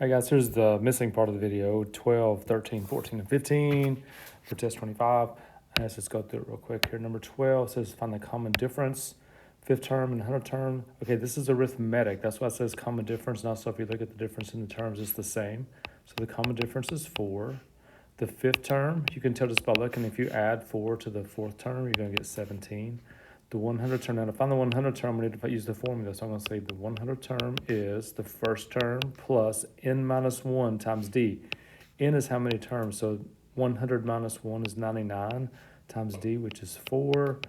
All right, guys, here's the missing part of the video, 12, 13, 14, and 15 for test 25. Let's just go through it real quick here. Number 12 says find the common difference, fifth term and 100th term. Okay, this is arithmetic. That's why it says common difference. And also, if you look at the difference in the terms, it's the same. So the common difference is 4. The fifth term, you can tell just by looking, if you add 4 to the fourth term, you're going to get 17. The 100 term, now to find the 100 term, we need to use the formula. So I'm going to say the 100 term is the first term plus n minus 1 times d. N is how many terms? So 100 minus 1 is 99 times d, which is 4.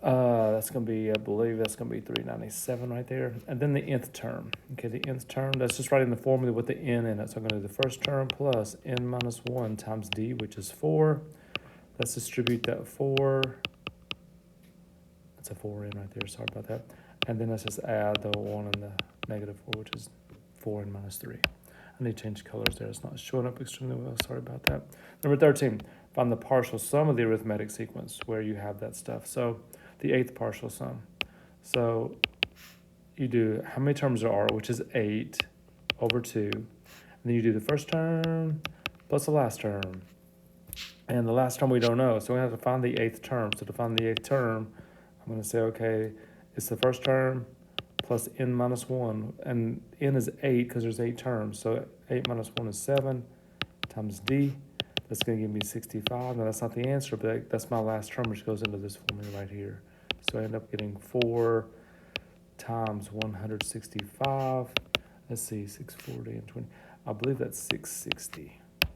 That's going to be, I believe that's going to be 397 right there. And then the nth term. Okay, the nth term, that's just writing the formula with the n in it. So I'm going to do the first term plus n minus 1 times d, which is 4. Let's distribute that 4. That's a 4 in right there, sorry about that. And then let's just add the 1 and the negative 4, which is 4 and minus 3. I need to change colors there. It's not showing up extremely well. Sorry about that. Number 13, find the partial sum of the arithmetic sequence where you have that stuff. So the 8th partial sum. So you do how many terms there are, which is 8 over 2. And then you do the first term plus the last term. And the last term we don't know. So we have to find the 8th term. So to find the 8th term, I'm going to say, okay, it's the first term plus n minus 1. And n is 8 because there's 8 terms. So 8 minus 1 is 7 times d. That's going to give me 65. Now, that's not the answer, but that's my last term, which goes into this formula right here. So I end up getting 4 times 165. Let's see, 640 and 20. I believe that's 660. All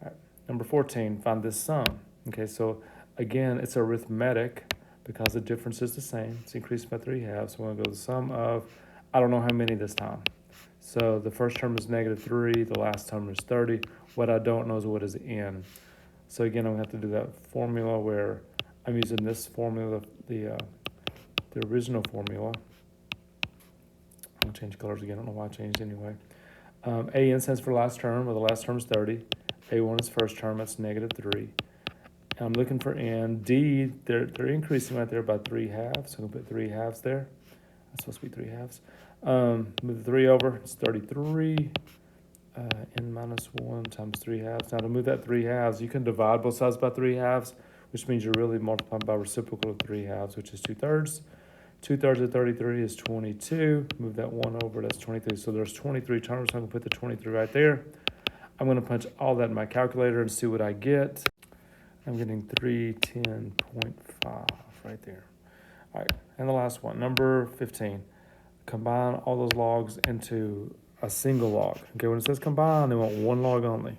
right. Number 14, find this sum. Okay, so again, it's arithmetic because the difference is the same. It's increased by 3 halves. So I'm going to go to the sum of, I don't know how many this time. So the first term is negative 3. The last term is 30. What I don't know is what is n. So again, I'm going to have to do that formula where I'm using this formula, the original formula. I'm going to change colors again. I don't know why I changed anyway. AN stands for last term, where the last term is 30. A1 is first term, that's negative 3. I'm looking for n. D, they're increasing right there by 3 halves. So I'm going to put 3 halves there. That's supposed to be 3 halves. Move the 3 over, it's 33. N minus 1 times 3 halves. Now to move that 3 halves, you can divide both sides by 3 halves, which means you're really multiplying by reciprocal of 3 halves, which is 2/3. 2/3 of 33 is 22. Move that 1 over, that's 23. So there's 23 terms, so I'm going to put the 23 right there. I'm going to punch all that in my calculator and see what I get. I'm getting 310.5 right there. All right, and the last one, number 15. Combine all those logs into a single log. Okay, when it says combine, they want one log only.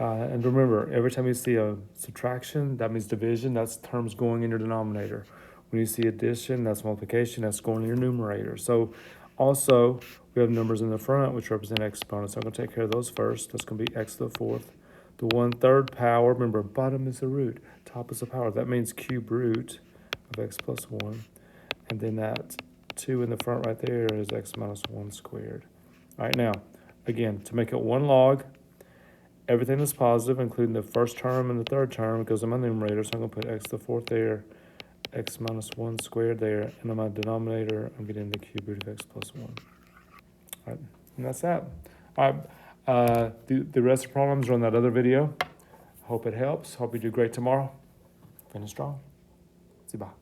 And remember, every time you see a subtraction, that means division. That's terms going in your denominator. When you see addition, that's multiplication. That's going in your numerator. So also, we have numbers in the front, which represent exponents. So I'm going to take care of those first. That's going to be x to the 4th. The 1/3 power, remember, bottom is the root, top is the power. That means cube root of x plus 1. And then that 2 in the front right there is x minus 1 squared. All right, now, again, to make it one log, everything that's positive, including the first term and the third term, goes in my numerator. So I'm going to put x to the 4th there, x minus 1 squared there. And on my denominator, I'm getting the cube root of x plus 1. All right, and that's that. All right, the rest of the problems are on that other video. Hope it helps. Hope you do great tomorrow. Finish strong. See you, bye.